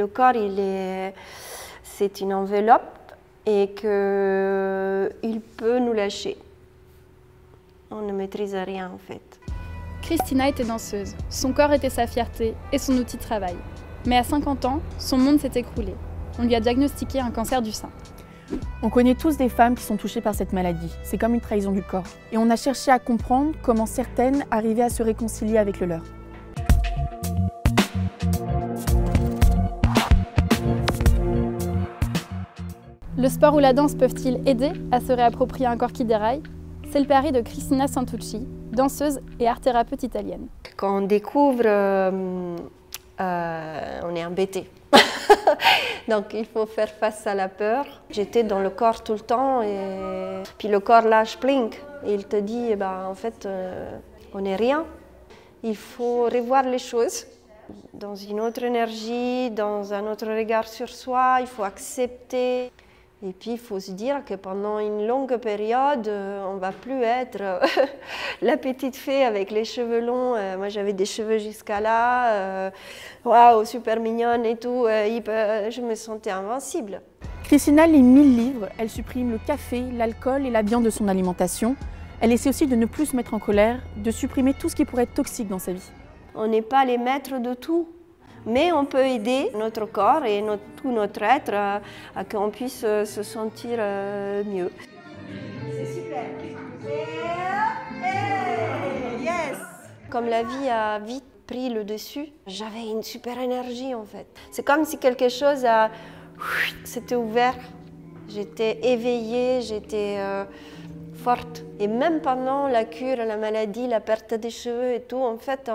Le corps, c'est une enveloppe et qu'il peut nous lâcher. On ne maîtrise rien en fait. Christina était danseuse, son corps était sa fierté et son outil de travail. Mais à 50 ans, son monde s'est écroulé. On lui a diagnostiqué un cancer du sein. On connaît tous des femmes qui sont touchées par cette maladie. C'est comme une trahison du corps. Et on a cherché à comprendre comment certaines arrivaient à se réconcilier avec le leur. Le sport ou la danse peuvent-ils aider à se réapproprier un corps qui déraille? C'est le pari de Cristina Santucci, danseuse et art-thérapeute italienne. Quand on découvre, on est embêté. Donc il faut faire face à la peur. J'étais dans le corps tout le temps et puis le corps lâche plink. Et il te dit, eh ben, en fait, on n'est rien. Il faut revoir les choses dans une autre énergie, dans un autre regard sur soi. Il faut accepter. Et puis il faut se dire que pendant une longue période, on ne va plus être la petite fée avec les cheveux longs. Moi j'avais des cheveux jusqu'à là, waouh, super mignonne et tout. Je me sentais invincible. Cristina lit 1000 livres, elle supprime le café, l'alcool et la viande de son alimentation. Elle essaie aussi de ne plus se mettre en colère, de supprimer tout ce qui pourrait être toxique dans sa vie. On n'est pas les maîtres de tout. Mais on peut aider notre corps et tout notre être à qu'on puisse se sentir mieux. C'est super. Yes. Comme la vie a vite pris le dessus, j'avais une super énergie en fait. C'est comme si quelque chose s'était ouvert. J'étais éveillée, j'étais forte. Et même pendant la cure, la maladie, la perte des cheveux et tout, en fait,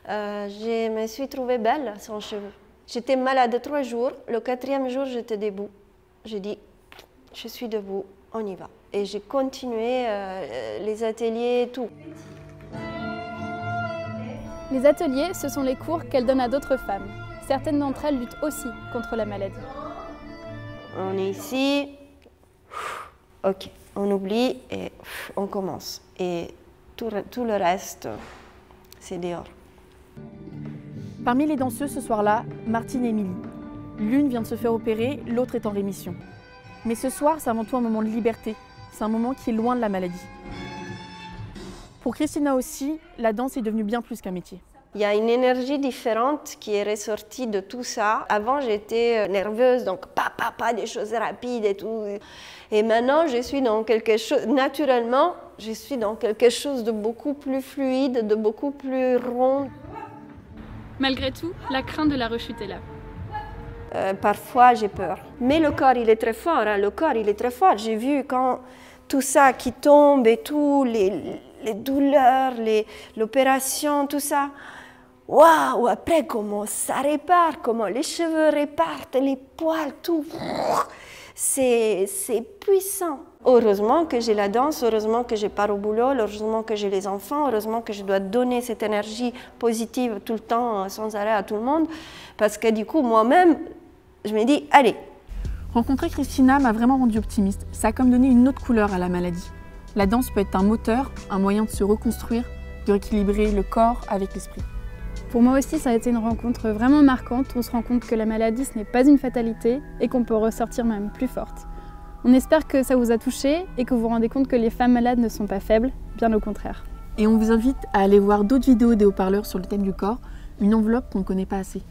je me suis trouvée belle sans cheveux. J'étais malade 3 jours. Le 4e jour, j'étais debout. J'ai dit, je suis debout, on y va. Et j'ai continué les ateliers et tout. Les ateliers, ce sont les cours qu'elle donne à d'autres femmes. Certaines d'entre elles luttent aussi contre la maladie. On est ici, ok, on oublie et on commence. Et tout le reste, c'est dehors. Parmi les danseuses ce soir-là, Martine et Émilie. L'une vient de se faire opérer, l'autre est en rémission. Mais ce soir, c'est avant tout un moment de liberté. C'est un moment qui est loin de la maladie. Pour Cristina aussi, la danse est devenue bien plus qu'un métier. Il y a une énergie différente qui est ressortie de tout ça. Avant, j'étais nerveuse, donc pas des choses rapides et tout. Et maintenant, je suis dans quelque chose, naturellement, je suis dans quelque chose de beaucoup plus fluide, de beaucoup plus rond. Malgré tout, la crainte de la rechute est là. Parfois, j'ai peur. Mais le corps, il est très fort. Hein. Le corps, il est très fort. J'ai vu quand tout ça qui tombe et tout, les douleurs, l'opération, tout ça. Waouh! Après, comment ça répare, comment les cheveux repartent, les poils, tout. C'est puissant. Heureusement que j'ai la danse, heureusement que je pars au boulot, heureusement que j'ai les enfants, heureusement que je dois donner cette énergie positive tout le temps, sans arrêt à tout le monde. Parce que du coup, moi-même, je me dis, allez. Rencontrer Cristina m'a vraiment rendue optimiste. Ça a comme donné une autre couleur à la maladie. La danse peut être un moteur, un moyen de se reconstruire, de rééquilibrer le corps avec l'esprit. Pour moi aussi, ça a été une rencontre vraiment marquante. On se rend compte que la maladie, ce n'est pas une fatalité et qu'on peut ressortir même plus forte. On espère que ça vous a touché et que vous vous rendez compte que les femmes malades ne sont pas faibles, bien au contraire. Et on vous invite à aller voir d'autres vidéos des haut-parleurs sur le thème du corps, une enveloppe qu'on ne connaît pas assez.